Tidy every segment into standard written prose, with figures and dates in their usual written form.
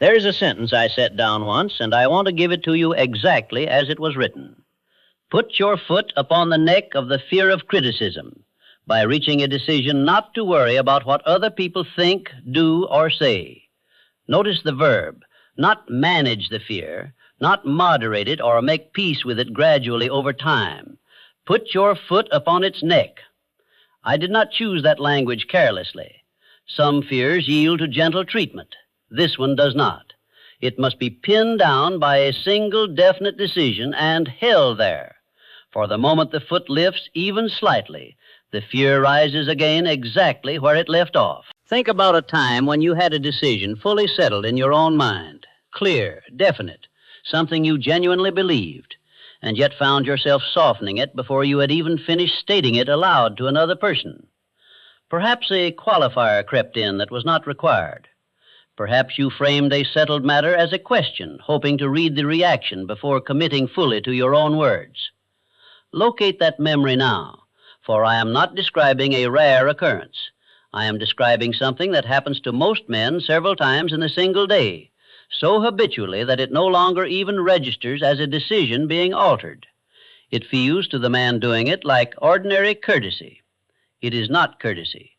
There's a sentence I set down once, and I want to give it to you exactly as it was written. Put your foot upon the neck of the fear of criticism by reaching a decision not to worry about what other people think, do, or say. Notice the verb, not manage the fear, not moderate it or make peace with it gradually over time. Put your foot upon its neck. I did not choose that language carelessly. Some fears yield to gentle treatment. This one does not. It must be pinned down by a single definite decision and held there. For the moment the foot lifts even slightly, the fear rises again exactly where it left off. Think about a time when you had a decision fully settled in your own mind, clear, definite, something you genuinely believed, and yet found yourself softening it before you had even finished stating it aloud to another person. Perhaps a qualifier crept in that was not required. Perhaps you framed a settled matter as a question, hoping to read the reaction before committing fully to your own words. Locate that memory now, for I am not describing a rare occurrence. I am describing something that happens to most men several times in a single day, so habitually that it no longer even registers as a decision being altered. It feels to the man doing it like ordinary courtesy. It is not courtesy.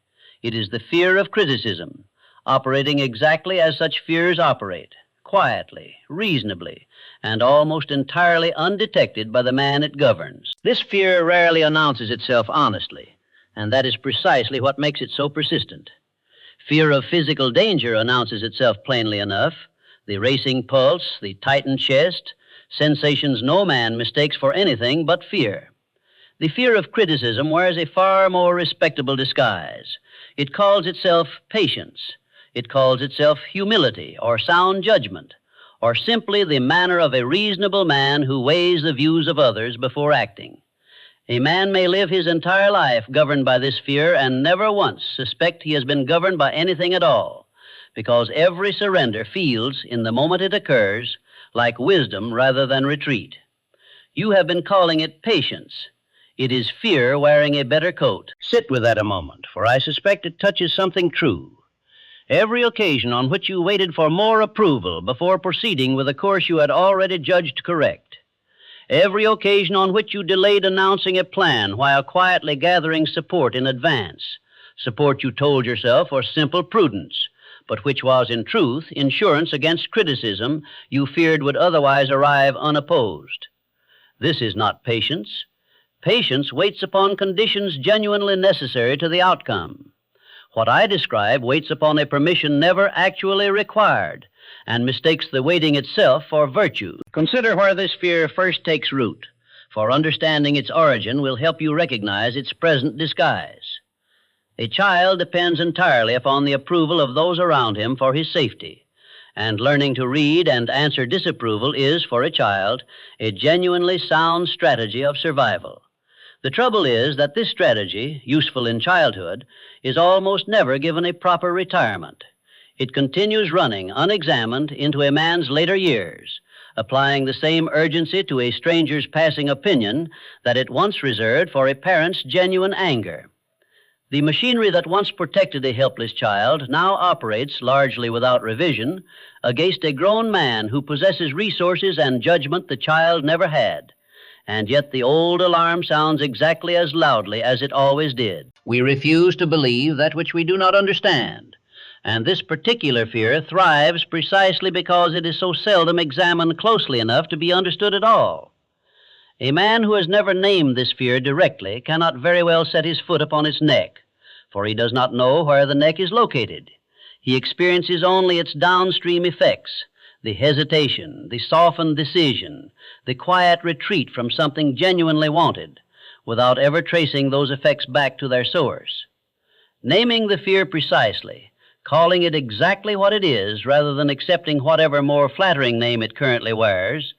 It is the fear of criticism, operating exactly as such fears operate, quietly, reasonably, and almost entirely undetected by the man it governs. This fear rarely announces itself honestly, and that is precisely what makes it so persistent. Fear of physical danger announces itself plainly enough. The racing pulse, the tightened chest, sensations no man mistakes for anything but fear. The fear of criticism wears a far more respectable disguise. It calls itself patience. It calls itself humility or sound judgment, or simply the manner of a reasonable man who weighs the views of others before acting. A man may live his entire life governed by this fear and never once suspect he has been governed by anything at all, because every surrender feels, in the moment it occurs, like wisdom rather than retreat. You have been calling it patience. It is fear wearing a better coat. Sit with that a moment, for I suspect it touches something true. Every occasion on which you waited for more approval before proceeding with a course you had already judged correct. Every occasion on which you delayed announcing a plan while quietly gathering support in advance, support you told yourself was simple prudence, but which was in truth insurance against criticism you feared would otherwise arrive unopposed. This is not patience. Patience waits upon conditions genuinely necessary to the outcome. What I describe waits upon a permission never actually required and mistakes the waiting itself for virtue. Consider where this fear first takes root, for understanding its origin will help you recognize its present disguise. A child depends entirely upon the approval of those around him for his safety, and learning to read and answer disapproval is, for a child, a genuinely sound strategy of survival. The trouble is that this strategy, useful in childhood, is almost never given a proper retirement. It continues running unexamined into a man's later years, applying the same urgency to a stranger's passing opinion that it once reserved for a parent's genuine anger. The machinery that once protected a helpless child now operates, largely without revision, against a grown man who possesses resources and judgment the child never had. And yet the old alarm sounds exactly as loudly as it always did. We refuse to believe that which we do not understand, and this particular fear thrives precisely because it is so seldom examined closely enough to be understood at all. A man who has never named this fear directly cannot very well set his foot upon its neck, for he does not know where the neck is located. He experiences only its downstream effects, the hesitation, the softened decision, the quiet retreat from something genuinely wanted, without ever tracing those effects back to their source. Naming the fear precisely, calling it exactly what it is rather than accepting whatever more flattering name it currently wears,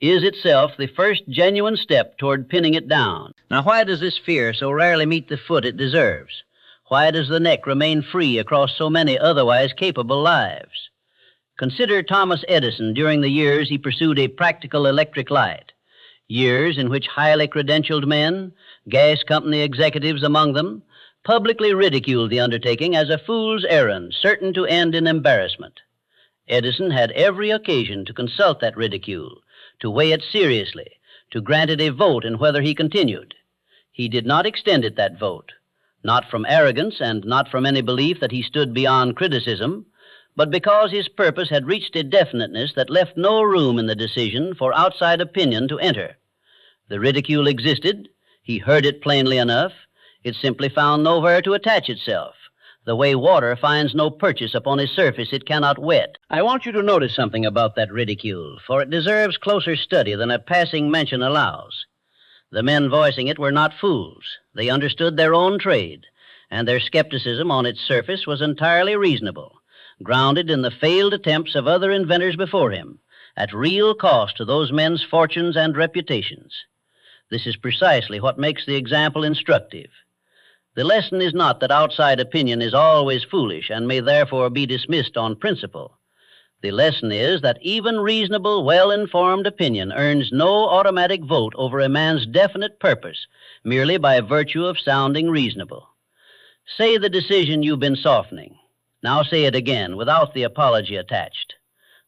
is itself the first genuine step toward pinning it down. Now, why does this fear so rarely meet the foot it deserves? Why does the neck remain free across so many otherwise capable lives? Consider Thomas Edison during the years he pursued a practical electric light, years in which highly credentialed men, gas company executives among them, publicly ridiculed the undertaking as a fool's errand certain to end in embarrassment. Edison had every occasion to consult that ridicule, to weigh it seriously, to grant it a vote in whether he continued. He did not extend it that vote, not from arrogance and not from any belief that he stood beyond criticism, but because his purpose had reached a definiteness that left no room in the decision for outside opinion to enter. The ridicule existed. He heard it plainly enough. It simply found nowhere to attach itself, the way water finds no purchase upon a surface it cannot wet. I want you to notice something about that ridicule, for it deserves closer study than a passing mention allows. The men voicing it were not fools. They understood their own trade, and their skepticism on its surface was entirely reasonable, grounded in the failed attempts of other inventors before him, at real cost to those men's fortunes and reputations. This is precisely what makes the example instructive. The lesson is not that outside opinion is always foolish and may therefore be dismissed on principle. The lesson is that even reasonable, well-informed opinion earns no automatic vote over a man's definite purpose merely by virtue of sounding reasonable. Say the decision you've been softening. Now say it again without the apology attached.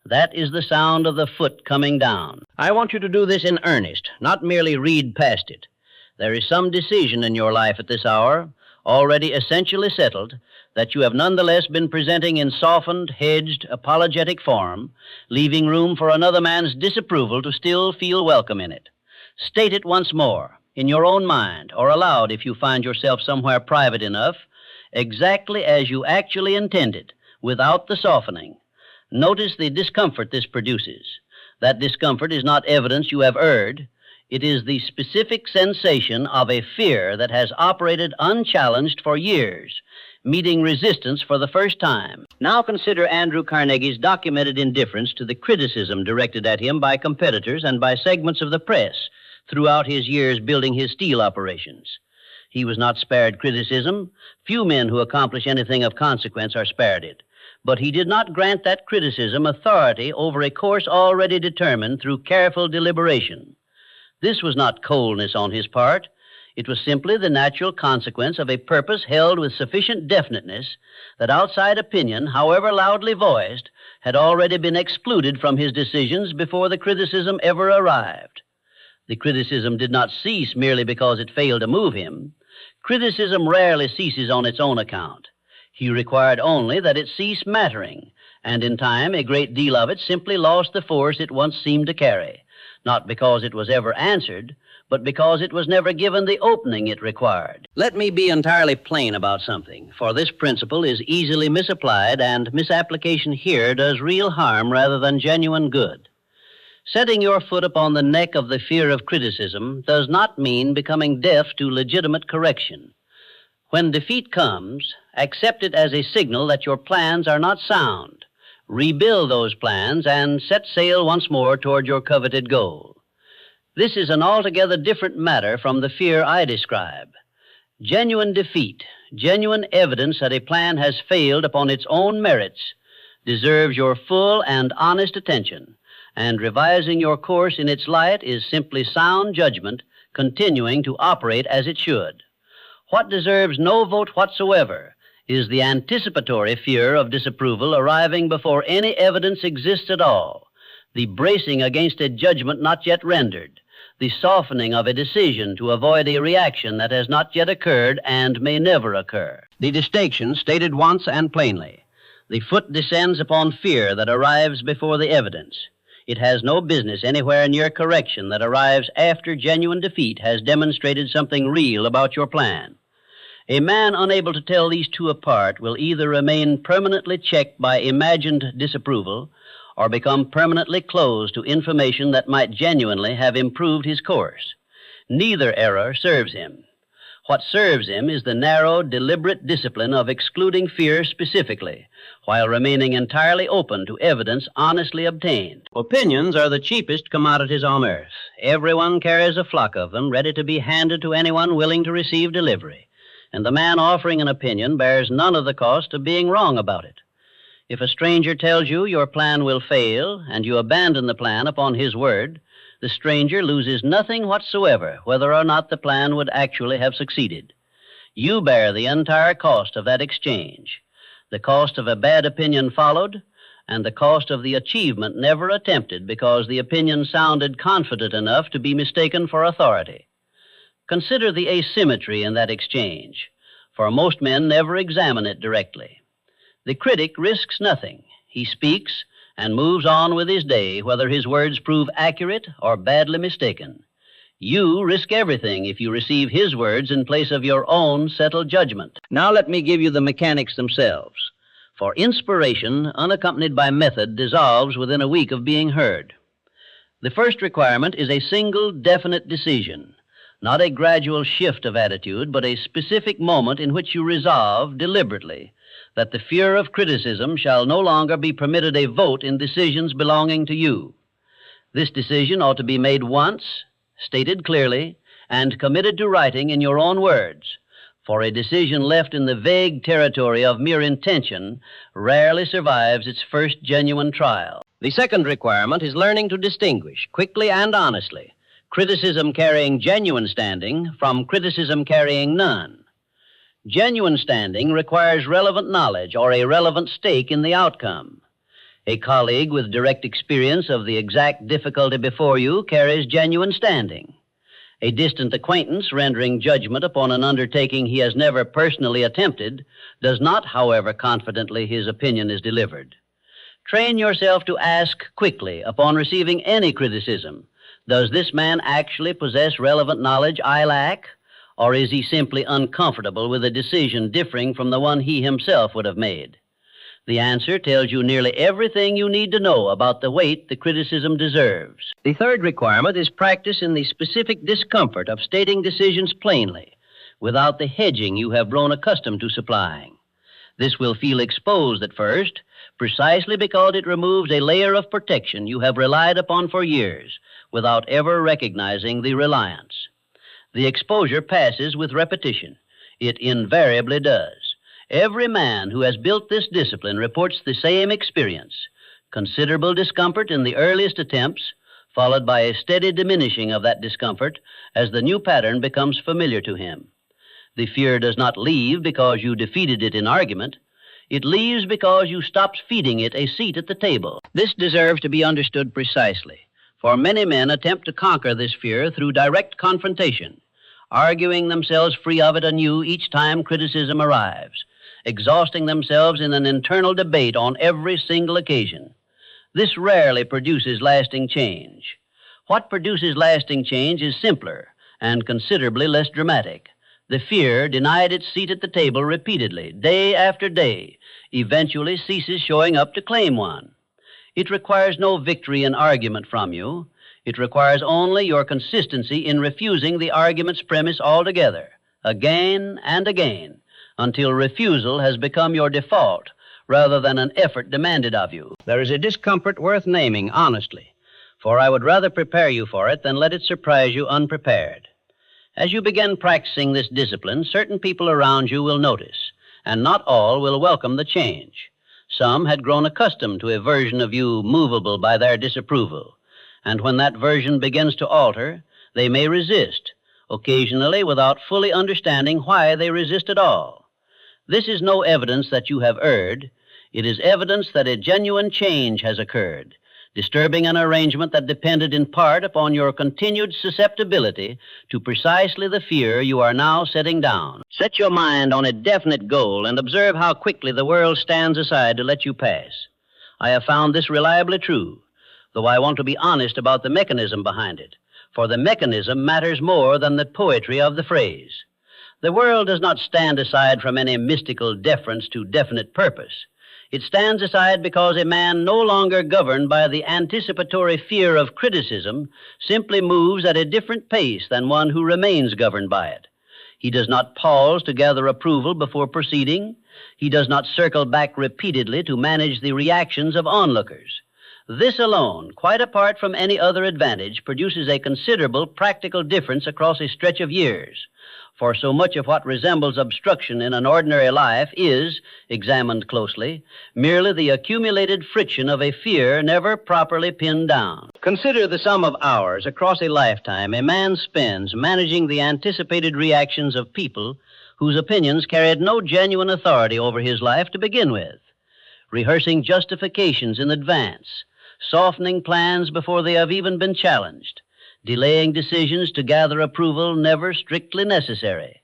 That is the sound of the foot coming down. I want you to do this in earnest, not merely read past it. There is some decision in your life at this hour, already essentially settled, that you have nonetheless been presenting in softened, hedged, apologetic form, leaving room for another man's disapproval to still feel welcome in it. State it once more, in your own mind, or aloud if you find yourself somewhere private enough, exactly as you actually intended, without the softening. Notice the discomfort this produces. That discomfort is not evidence you have erred. It is the specific sensation of a fear that has operated unchallenged for years, meeting resistance for the first time. Now consider Andrew Carnegie's documented indifference to the criticism directed at him by competitors and by segments of the press throughout his years building his steel operations. He was not spared criticism. Few men who accomplish anything of consequence are spared it. But he did not grant that criticism authority over a course already determined through careful deliberation. This was not coldness on his part. It was simply the natural consequence of a purpose held with sufficient definiteness that outside opinion, however loudly voiced, had already been excluded from his decisions before the criticism ever arrived. The criticism did not cease merely because it failed to move him. Criticism rarely ceases on its own account. He required only that it cease mattering, and in time a great deal of it simply lost the force it once seemed to carry, not because it was ever answered, but because it was never given the opening it required. Let me be entirely plain about something, for this principle is easily misapplied, and misapplication here does real harm rather than genuine good. Setting your foot upon the neck of the fear of criticism does not mean becoming deaf to legitimate correction. When defeat comes, accept it as a signal that your plans are not sound. Rebuild those plans and set sail once more toward your coveted goal. This is an altogether different matter from the fear I describe. Genuine defeat, genuine evidence that a plan has failed upon its own merits, deserves your full and honest attention, and revising your course in its light is simply sound judgment continuing to operate as it should. What deserves no vote whatsoever is the anticipatory fear of disapproval arriving before any evidence exists at all, the bracing against a judgment not yet rendered, the softening of a decision to avoid a reaction that has not yet occurred and may never occur. The distinction stated once and plainly. The foot descends upon fear that arrives before the evidence. It has no business anywhere near correction that arrives after genuine defeat has demonstrated something real about your plan. A man unable to tell these two apart will either remain permanently checked by imagined disapproval or become permanently closed to information that might genuinely have improved his course. Neither error serves him. What serves him is the narrow, deliberate discipline of excluding fear specifically, while remaining entirely open to evidence honestly obtained. Opinions are the cheapest commodities on earth. Everyone carries a flock of them, ready to be handed to anyone willing to receive delivery. And the man offering an opinion bears none of the cost of being wrong about it. If a stranger tells you your plan will fail, and you abandon the plan upon his word, the stranger loses nothing whatsoever, whether or not the plan would actually have succeeded. You bear the entire cost of that exchange. The cost of a bad opinion followed, and the cost of the achievement never attempted because the opinion sounded confident enough to be mistaken for authority. Consider the asymmetry in that exchange, for most men never examine it directly. The critic risks nothing. He speaks and moves on with his day, whether his words prove accurate or badly mistaken. You risk everything if you receive his words in place of your own settled judgment. Now let me give you the mechanics themselves. For inspiration, unaccompanied by method, dissolves within a week of being heard. The first requirement is a single, definite decision, not a gradual shift of attitude, but a specific moment in which you resolve deliberately that the fear of criticism shall no longer be permitted a vote in decisions belonging to you. This decision ought to be made once, stated clearly, and committed to writing in your own words. For a decision left in the vague territory of mere intention rarely survives its first genuine trial. The second requirement is learning to distinguish, quickly and honestly, criticism carrying genuine standing from criticism carrying none. Genuine standing requires relevant knowledge or a relevant stake in the outcome. A colleague with direct experience of the exact difficulty before you carries genuine standing. A distant acquaintance rendering judgment upon an undertaking he has never personally attempted does not, however confidently his opinion is delivered. Train yourself to ask quickly upon receiving any criticism, does this man actually possess relevant knowledge I lack, or is he simply uncomfortable with a decision differing from the one he himself would have made? The answer tells you nearly everything you need to know about the weight the criticism deserves. The third requirement is practice in the specific discomfort of stating decisions plainly, without the hedging you have grown accustomed to supplying. This will feel exposed at first, precisely because it removes a layer of protection you have relied upon for years, without ever recognizing the reliance. The exposure passes with repetition. It invariably does. Every man who has built this discipline reports the same experience: considerable discomfort in the earliest attempts, followed by a steady diminishing of that discomfort as the new pattern becomes familiar to him. The fear does not leave because you defeated it in argument. It leaves because you stopped feeding it a seat at the table. This deserves to be understood precisely, for many men attempt to conquer this fear through direct confrontation, arguing themselves free of it anew each time criticism arrives, exhausting themselves in an internal debate on every single occasion. This rarely produces lasting change. What produces lasting change is simpler and considerably less dramatic. The fear, denied its seat at the table repeatedly, day after day, eventually ceases showing up to claim one. It requires no victory in argument from you. It requires only your consistency in refusing the argument's premise altogether, again and again, until refusal has become your default rather than an effort demanded of you. There is a discomfort worth naming honestly, for I would rather prepare you for it than let it surprise you unprepared. As you begin practicing this discipline, certain people around you will notice, and not all will welcome the change. Some had grown accustomed to a version of you movable by their disapproval, and when that version begins to alter, they may resist, occasionally without fully understanding why they resist at all. This is no evidence that you have erred. It is evidence that a genuine change has occurred, disturbing an arrangement that depended in part upon your continued susceptibility to precisely the fear you are now setting down. Set your mind on a definite goal and observe how quickly the world stands aside to let you pass. I have found this reliably true, though I want to be honest about the mechanism behind it, for the mechanism matters more than the poetry of the phrase. The world does not stand aside from any mystical deference to definite purpose. It stands aside because a man no longer governed by the anticipatory fear of criticism simply moves at a different pace than one who remains governed by it. He does not pause to gather approval before proceeding. He does not circle back repeatedly to manage the reactions of onlookers. This alone, quite apart from any other advantage, produces a considerable practical difference across a stretch of years. For so much of what resembles obstruction in an ordinary life is, examined closely, merely the accumulated friction of a fear never properly pinned down. Consider the sum of hours across a lifetime a man spends managing the anticipated reactions of people whose opinions carried no genuine authority over his life to begin with. rehearsing justifications in advance, softening plans before they have even been challenged, delaying decisions to gather approval never strictly necessary.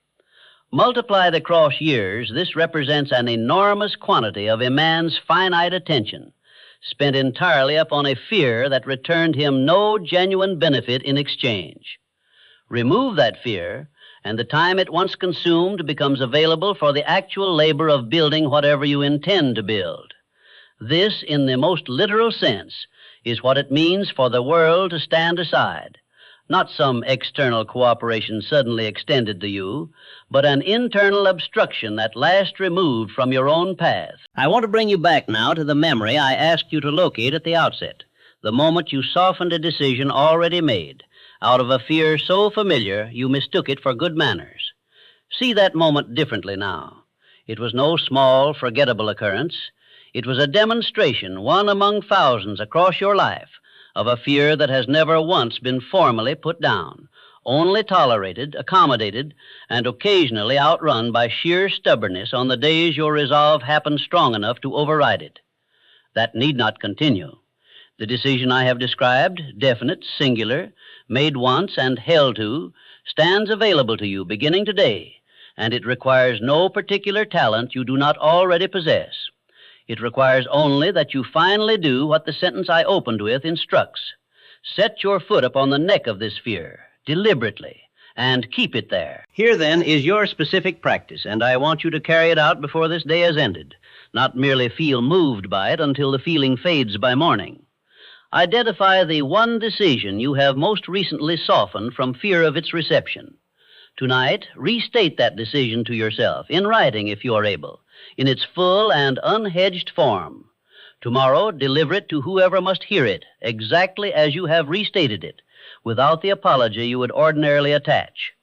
Multiplied across years, this represents an enormous quantity of a man's finite attention, spent entirely upon a fear that returned him no genuine benefit in exchange. Remove that fear, and the time it once consumed becomes available for the actual labor of building whatever you intend to build. This, in the most literal sense, is what it means for the world to stand aside. Not some external cooperation suddenly extended to you, but an internal obstruction at last removed from your own path. I want to bring you back now to the memory I asked you to locate at the outset, the moment you softened a decision already made, out of a fear so familiar you mistook it for good manners. See that moment differently now. It was no small, forgettable occurrence. It was a demonstration, one among thousands across your life, of a fear that has never once been formally put down, only tolerated, accommodated, and occasionally outrun by sheer stubbornness on the days your resolve happened strong enough to override it. That need not continue. The decision I have described, definite, singular, made once and held to, stands available to you beginning today, and it requires no particular talent you do not already possess. It requires only that you finally do what the sentence I opened with instructs. Set your foot upon the neck of this fear, deliberately, and keep it there. Here, then, is your specific practice, and I want you to carry it out before this day has ended, not merely feel moved by it until the feeling fades by morning. Identify the one decision you have most recently softened from fear of its reception. Tonight, restate that decision to yourself, in writing if you are able, in its full and unhedged form. Tomorrow, deliver it to whoever must hear it, exactly as you have restated it, without the apology you would ordinarily attach.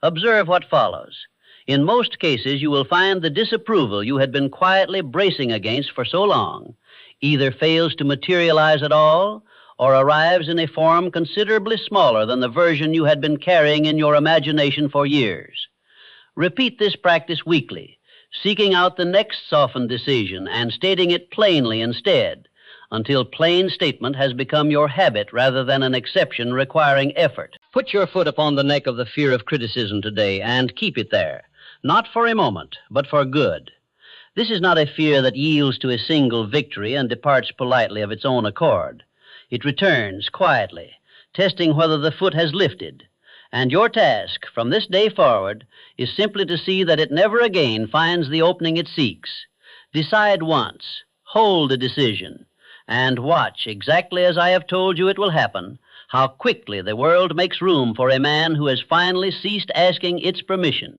Observe what follows. In most cases, you will find the disapproval you had been quietly bracing against for so long either fails to materialize at all or arrives in a form considerably smaller than the version you had been carrying in your imagination for years. Repeat this practice weekly, seeking out the next softened decision and stating it plainly instead, until plain statement has become your habit rather than an exception requiring effort. Put your foot upon the neck of the fear of criticism today and keep it there, not for a moment, but for good. This is not a fear that yields to a single victory and departs politely of its own accord. It returns quietly, testing whether the foot has lifted. And your task from this day forward is simply to see that it never again finds the opening it seeks. Decide once, hold the decision, and watch, exactly as I have told you it will happen, how quickly the world makes room for a man who has finally ceased asking its permission.